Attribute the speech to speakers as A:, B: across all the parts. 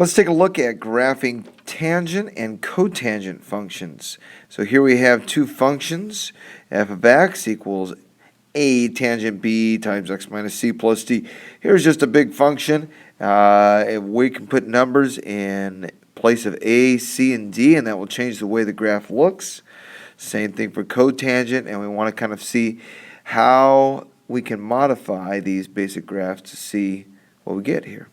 A: Let's take a look at graphing tangent and cotangent functions. So here we have two functions. F of x equals a tangent b times x minus c plus d. Here's just a big function. We can put numbers in place of a, c, and d, and that will change the way the graph looks. Same thing for cotangent, and we want to kind of see how we can modify these basic graphs to see what we get here.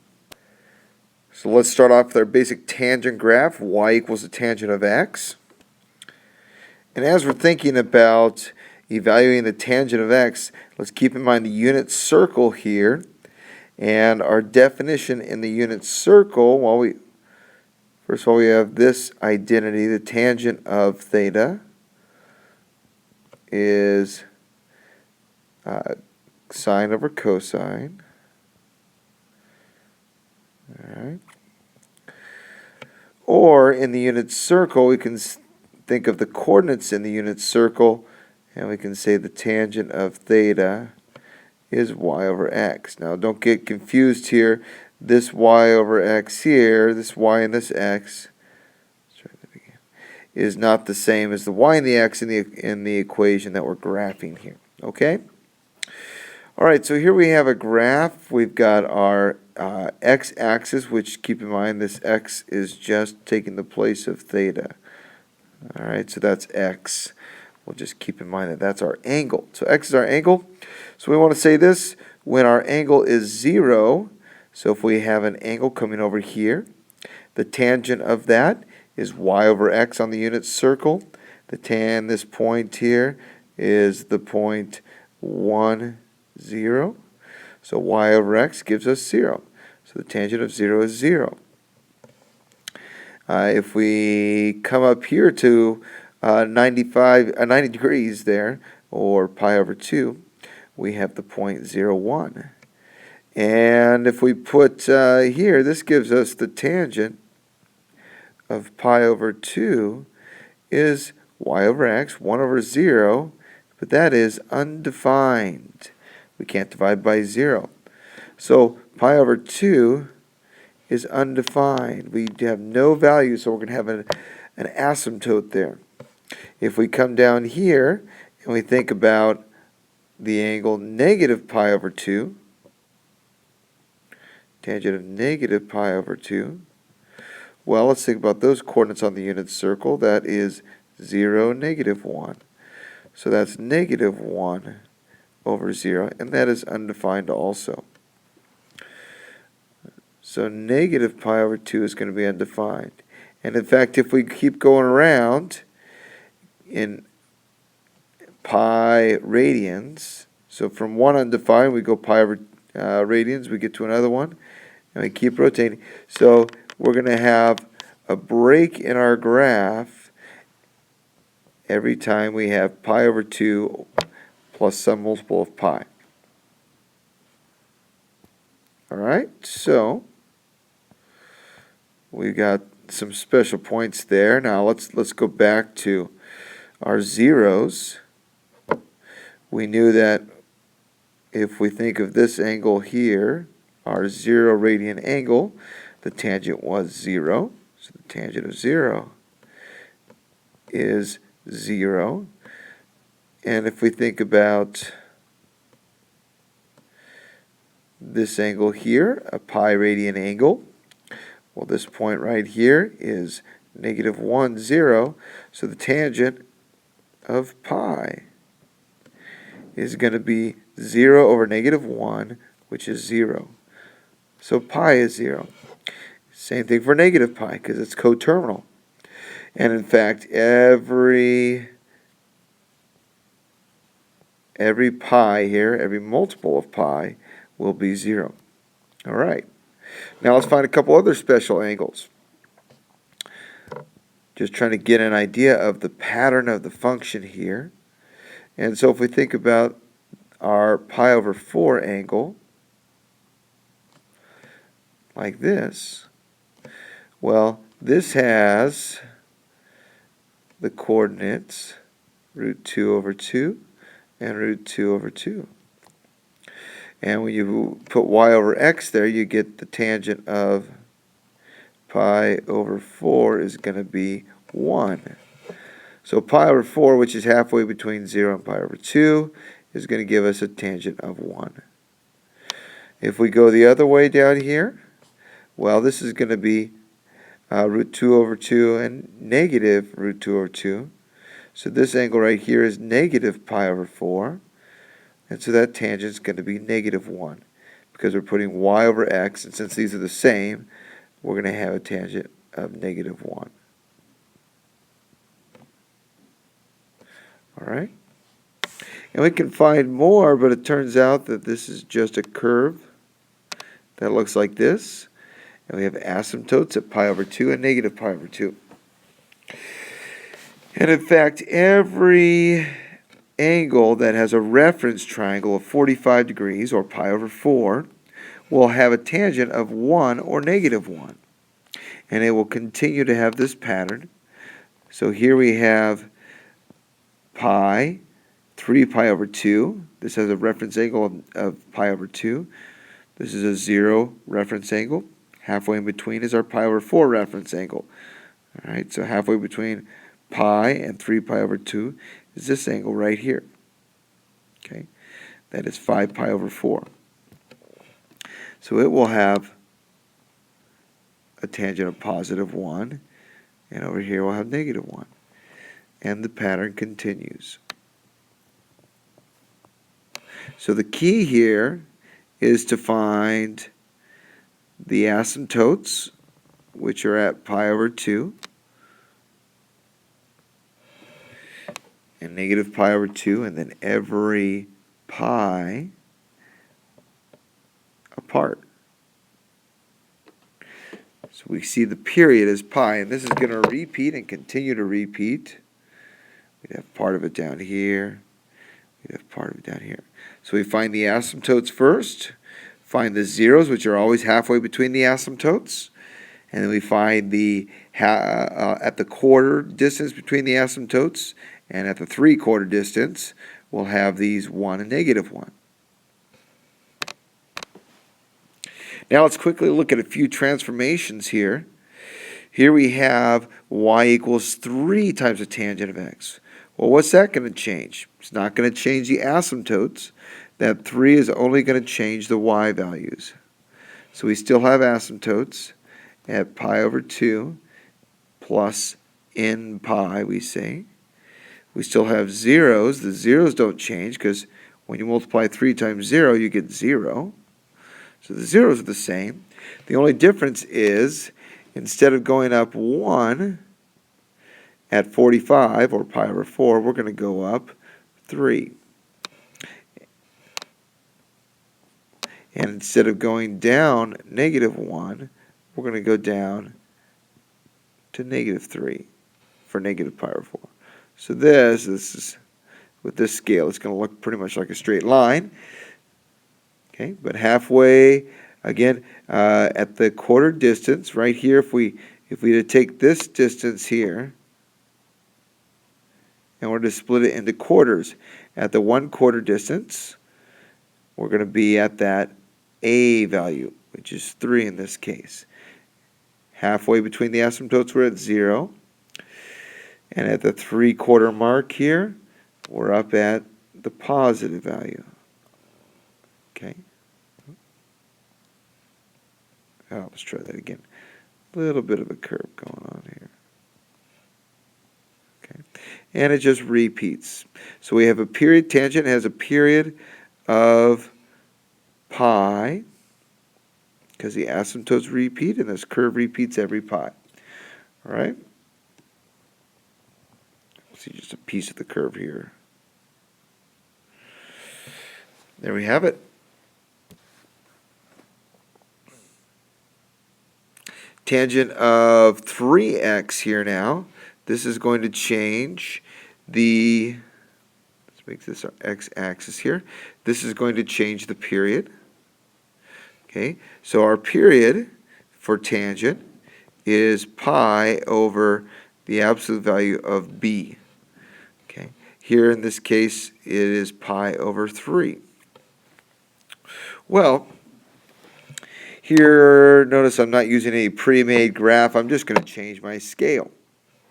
A: So let's start off with our basic tangent graph, y equals the tangent of x. And as we're thinking about evaluating the tangent of x, let's keep in mind the unit circle here. And our definition in the unit circle, first of all, we have this identity, the tangent of theta is sine over cosine. All right. Or in the unit circle, we can think of the coordinates in the unit circle, and we can say the tangent of theta is y over x. Now, don't get confused here. This y over x here, this y and this x, is not the same as the y and the x in the equation that we're graphing here. Okay? All right, so here we have a graph. We've got our x-axis, which, keep in mind, this x is just taking the place of theta. All right, so that's x. We'll just keep in mind that that's our angle. So x is our angle. So we want to say this when our angle is 0. So if we have an angle coming over here, the tangent of that is y over x on the unit circle. This point here is the point 1, 0. So y over x gives us 0. So the tangent of 0 is 0. If we come up here to 90 degrees there, or pi over 2, we have the point 0, 1. And if we put here, this gives us the tangent of pi over 2 is y over x, 1 over 0, but that is undefined. We can't divide by 0. So pi over 2 is undefined. We have no value, so we're going to have an asymptote there. If we come down here and we think about the angle negative pi over 2, tangent of negative pi over 2, well, let's think about those coordinates on the unit circle. That is 0, negative 1. So that's negative 1 over 0, and that is undefined also. So negative pi over 2 is going to be undefined. And in fact, if we keep going around in pi radians, so from one undefined, we go pi over radians, we get to another one, and we keep rotating. So we're going to have a break in our graph every time we have pi over 2 plus some multiple of pi. All right, so we got some special points there. Now let's go back to our zeros. We knew that if we think of this angle here, our 0 radian angle, the tangent was 0. So the tangent of 0 is 0. And if we think about this angle here, a pi radian angle, well, this point right here is negative 1, 0. So the tangent of pi is going to be 0 over negative 1, which is 0. So pi is 0. Same thing for negative pi, because it's coterminal. And in fact, every pi here, every multiple of pi, will be 0. All right. Now let's find a couple other special angles. Just trying to get an idea of the pattern of the function here. And so if we think about our pi over 4 angle, like this, well, this has the coordinates root 2 over 2 and root 2 over 2. And when you put y over x there, you get the tangent of pi over 4 is going to be 1. So pi over 4, which is halfway between 0 and pi over 2, is going to give us a tangent of 1. If we go the other way down here, well, this is going to be root 2 over 2 and negative root 2 over 2. So this angle right here is negative pi over 4. And so that tangent is going to be negative 1 because we're putting y over x, and since these are the same, we're going to have a tangent of negative 1. All right? And we can find more, but it turns out that this is just a curve that looks like this. And we have asymptotes at pi over 2 and negative pi over 2. And in fact, every angle that has a reference triangle of 45 degrees, or pi over 4, will have a tangent of 1 or negative 1. And it will continue to have this pattern. So here we have pi, 3 pi over 2. This has a reference angle of pi over 2. This is a 0 reference angle. Halfway in between is our pi over 4 reference angle. All right, so halfway between pi and 3 pi over 2 is this angle right here. Okay, that is 5 pi over 4. So it will have a tangent of positive 1, and over here we'll have negative 1. And the pattern continues. So the key here is to find the asymptotes, which are at pi over 2, and negative pi over 2, and then every pi apart. So we see the period as pi, and this is going to repeat and continue to repeat. We'd have part of it down here. We'd have part of it down here. So we find the asymptotes first, find the zeros, which are always halfway between the asymptotes, and then we find the at the quarter distance between the asymptotes, and at the 3/4 distance, we'll have these 1 and negative 1. Now let's quickly look at a few transformations here. Here we have y equals 3 times the tangent of x. Well, what's that going to change? It's not going to change the asymptotes. That 3 is only going to change the y values. So we still have asymptotes at pi over 2 plus n pi, we say. We still have zeros. The zeros don't change because when you multiply 3 times 0, you get 0. So the zeros are the same. The only difference is instead of going up 1 at 45, or pi over 4, we're going to go up 3. And instead of going down negative 1, we're going to go down to negative 3 for negative pi over 4. So this is, with this scale, it's going to look pretty much like a straight line. Okay, but halfway, again, at the quarter distance, right here, if we were to take this distance here, and we're to split it into quarters, at the 1/4 distance, we're going to be at that a value, which is 3 in this case. Halfway between the asymptotes, we're at 0. And at the 3/4 mark here, we're up at the positive value. Okay. Oh, let's try that again. A little bit of a curve going on here. Okay. And it just repeats. So we have a period. Tangent has a period of pi because the asymptotes repeat, and this curve repeats every pi. All right? See just a piece of the curve here. There we have it. Tangent of 3x here now. This is going to change the, let's make this our x-axis here. This is going to change the period. Okay, so our period for tangent is pi over the absolute value of b. Okay, here in this case it is pi over 3. Well, Here, notice I'm not using any pre-made graph. I'm just going to change my scale.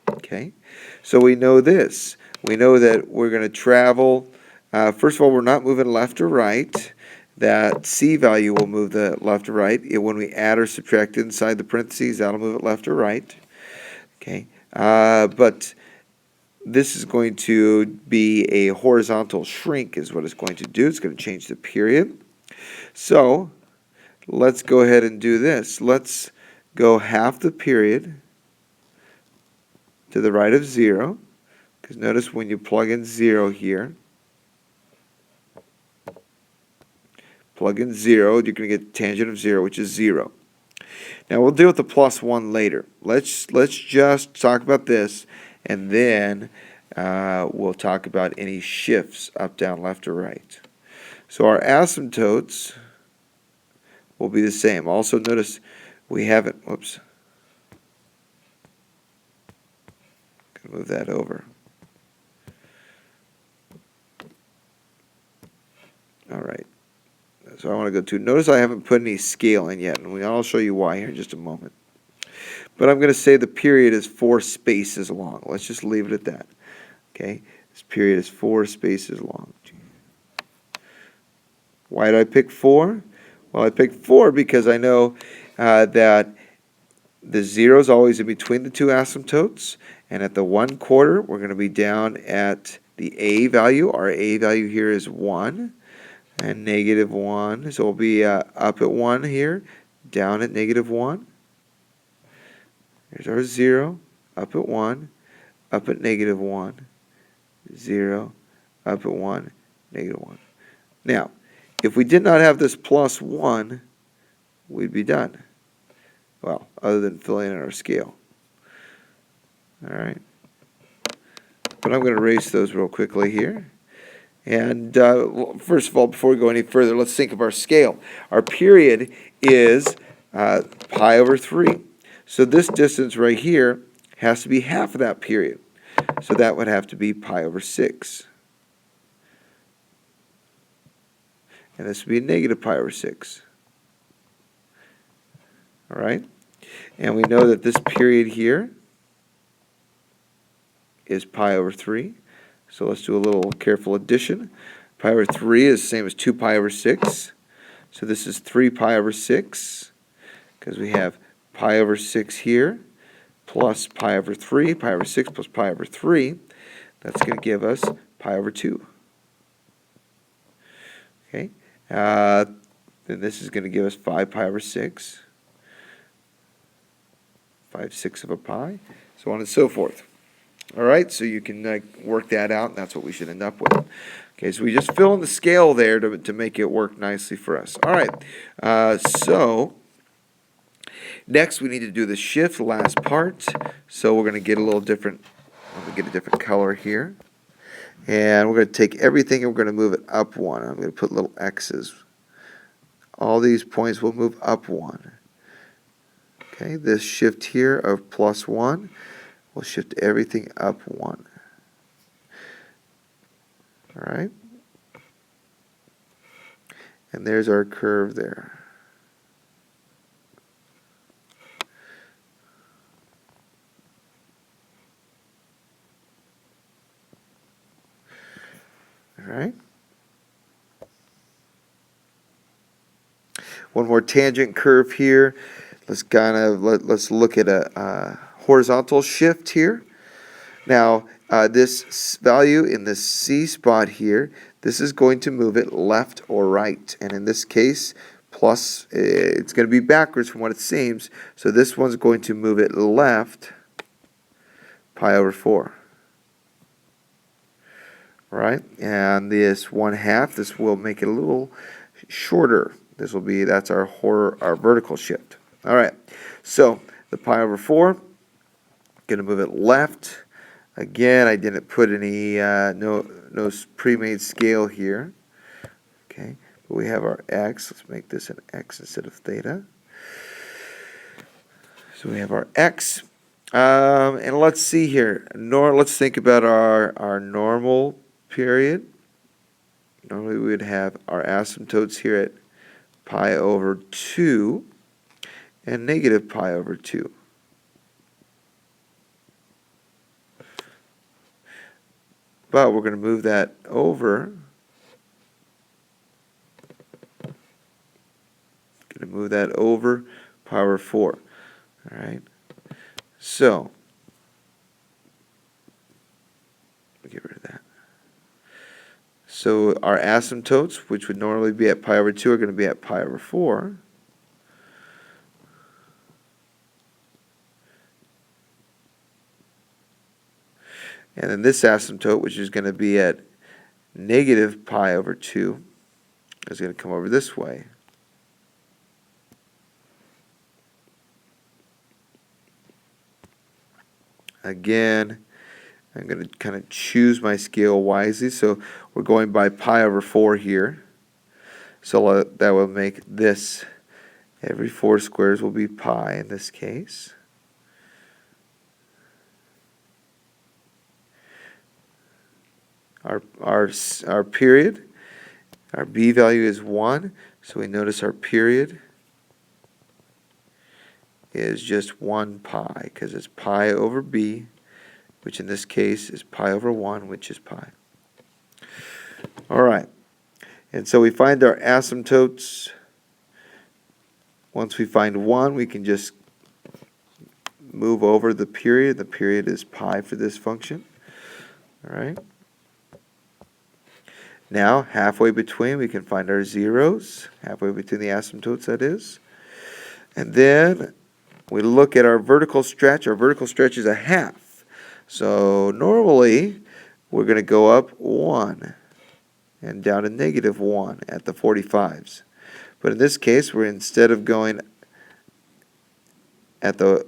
A: Okay, so we know this. We know that we're going to travel. First of all, we're not moving left or right. That C value will move the left or right. When we add or subtract inside the parentheses, that'll move it left or right. Okay, but this is going to be a horizontal shrink is what it's going to do. It's going to change the period. So let's go ahead and do this. Let's go half the period to the right of 0, because notice when you plug in 0 here, plug in 0, you're going to get tangent of 0, which is 0. Now we'll deal with the plus 1 later. Let's just talk about this, and then we'll talk about any shifts up, down, left, or right. So our asymptotes will be the same. Also notice we haven't, whoops, move that over. All right. So I want to go to, notice I haven't put any scale in yet, and I'll show you why here in just a moment. But I'm going to say the period is 4 spaces long. Let's just leave it at that. Okay? This period is 4 spaces long. Why did I pick 4? Well, I picked 4 because I know that the 0 is always in between the two asymptotes, and at the 1/4, we're going to be down at the A value. Our A value here is 1 and negative 1. So we'll be up at 1 here, down at negative 1. There's our 0, up at 1, up at negative 1, 0, up at 1, negative 1. Now, if we did not have this plus 1, we'd be done. Well, other than filling in our scale. All right. But I'm going to erase those real quickly here. And first of all, before we go any further, let's think of our scale. Our period is pi over 3. So this distance right here has to be half of that period. So that would have to be pi over 6. And this would be negative pi over 6. All right? And we know that this period here is pi over 3. So let's do a little careful addition. Pi over 3 is the same as 2 pi over 6. So this is 3 pi over 6, because we have pi over 6 here, plus pi over 3, pi over 6 plus pi over 3. That's going to give us pi over 2. Okay? Then this is going to give us 5 pi over 6. 5/6 of a pi, so on and so forth. All right, so you can work that out, and that's what we should end up with. Okay, so we just fill in the scale there to make it work nicely for us. All right, so next we need to do the shift, the last part. So we're going to get a little different, I'm going to get a different color here. And we're going to take everything and we're going to move it up 1. I'm going to put little X's. All these points will move up 1. Okay, this shift here of plus 1 will shift everything up 1. All right? And there's our curve there. All right? One more tangent curve here. Let's let's look at a horizontal shift here. Now, this value in this C spot here, this is going to move it left or right. And in this case, plus, it's going to be backwards from what it seems. So this one's going to move it left pi over 4. Right? And this 1/2, this will make it a little shorter. This will be, that's our vertical shift. All right, so the pi over 4, going to move it left. Again, I didn't put any, no pre-made scale here. Okay, but we have our x. Let's make this an x instead of theta. So we have our x. And let's see here. Let's think about our normal period. Normally we would have our asymptotes here at pi over 2. and negative pi over 2. But we're going to move that over. Going to move that over pi over 4. All right. So, we'll get rid of that. So our asymptotes, which would normally be at pi over 2, are going to be at pi over 4. And then this asymptote, which is going to be at negative pi over 2, is going to come over this way. Again, I'm going to kind of choose my scale wisely. So we're going by pi over 4 here. So that will make this, every 4 squares will be pi in this case. Our period, our b value is 1. So we notice our period is just 1 pi, because it's pi over b, which in this case is pi over 1, which is pi. All right. And so we find our asymptotes. Once we find 1, we can just move over the period. The period is pi for this function. All right. Now, halfway between, we can find our zeros. Halfway between the asymptotes, that is. And then we look at our vertical stretch. Our vertical stretch is a half. So normally, we're going to go up 1 and down to negative 1 at the 45s. But in this case, we're instead of going at the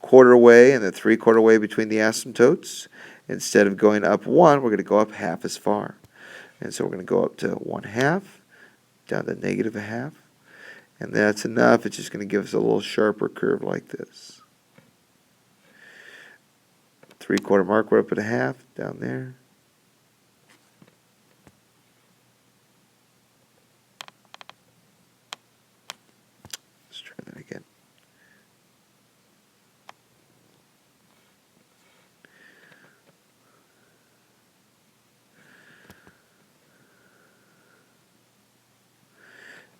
A: quarter way and the 3/4 way between the asymptotes, instead of going up 1, we're going to go up half as far. And so we're going to go up to 1/2, down to negative 1/2. And that's enough. It's just going to give us a little sharper curve like this. 3/4 mark, we're up at 1/2, down there. Let's try that again.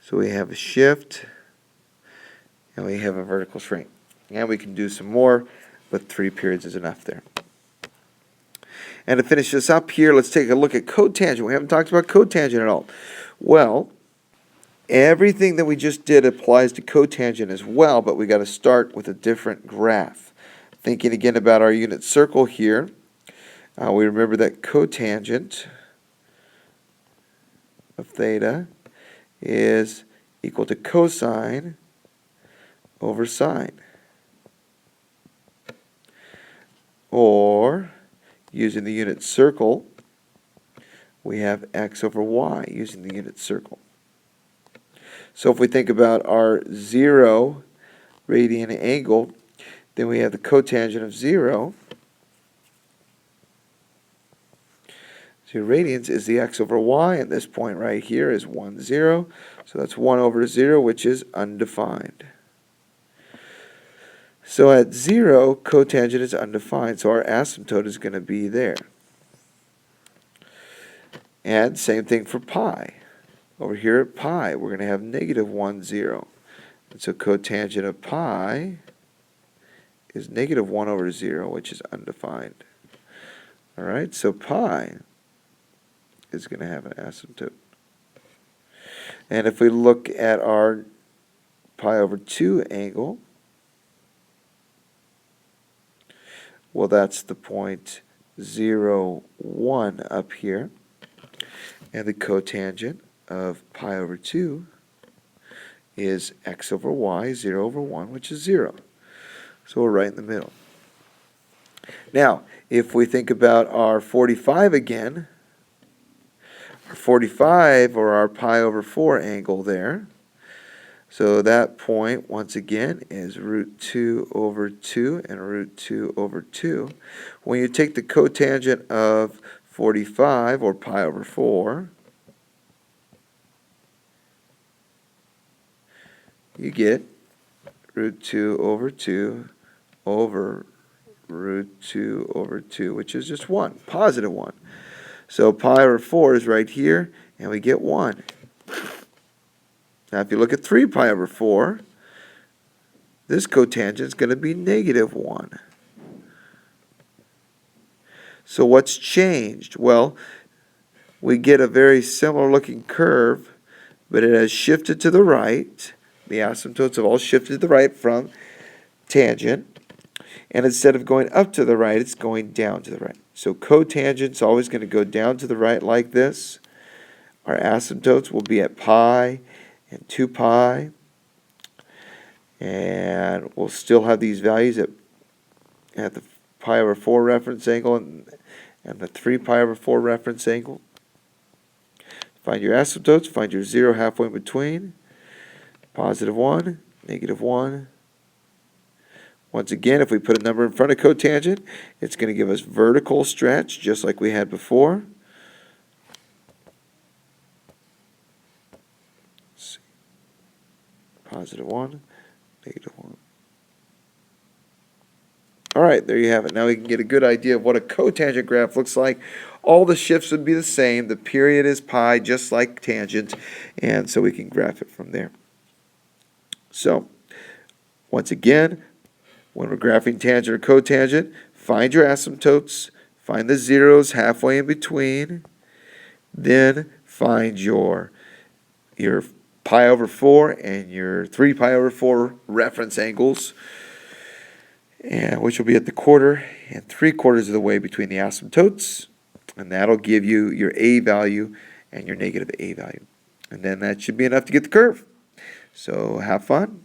A: So we have a shift, and we have a vertical shrink. And we can do some more, but 3 periods is enough there. And to finish this up here, let's take a look at cotangent. We haven't talked about cotangent at all. Well, everything that we just did applies to cotangent as well, but we got to start with a different graph. Thinking again about our unit circle here, we remember that cotangent of theta is equal to cosine over sine. Or, using the unit circle, we have x over y using the unit circle. So if we think about our 0 radian angle, then we have the cotangent of 0. 0 radians is the x over y, and this point right here is 1, 0. So that's 1 over 0, which is undefined. So at 0, cotangent is undefined, so our asymptote is going to be there. And same thing for pi. Over here at pi, we're going to have negative 1, 0. And so cotangent of pi is negative 1 over 0, which is undefined. All right, so pi is going to have an asymptote. And if we look at our pi over 2 angle, well, that's the point 0, 1 up here. And the cotangent of pi over 2 is x over y, 0 over 1, which is 0. So we're right in the middle. Now, if we think about our 45 again, our 45, or our pi over 4 angle there, so that point, once again, is root 2 over 2 and root 2 over 2. When you take the cotangent of 45, or pi over 4, you get root 2 over 2 over root 2 over 2, which is just 1, positive 1. So pi over 4 is right here, and we get 1. Now if you look at 3 pi over 4, this cotangent is going to be negative 1. So what's changed? Well, we get a very similar looking curve, but it has shifted to the right. The asymptotes have all shifted to the right from tangent. And instead of going up to the right, it's going down to the right. So cotangent's always going to go down to the right like this. Our asymptotes will be at pi and 2 pi. And we'll still have these values at the pi over 4 reference angle and the 3 pi over 4 reference angle. Find your asymptotes, find your 0 halfway in between. Positive 1, negative 1. Once again, if we put a number in front of cotangent, it's going to give us vertical stretch, just like we had before. Let's see. Positive 1, negative 1. All right, there you have it. Now we can get a good idea of what a cotangent graph looks like. All the shifts would be the same. The period is pi, just like tangent, and so we can graph it from there. So, once again, when we're graphing tangent or cotangent, find your asymptotes, find the zeros halfway in between, then find your pi over 4 and your 3 pi over 4 reference angles, and which will be at the quarter and 3/4 of the way between the asymptotes, and that'll give you your a value and your negative a value. And then that should be enough to get the curve. So have fun.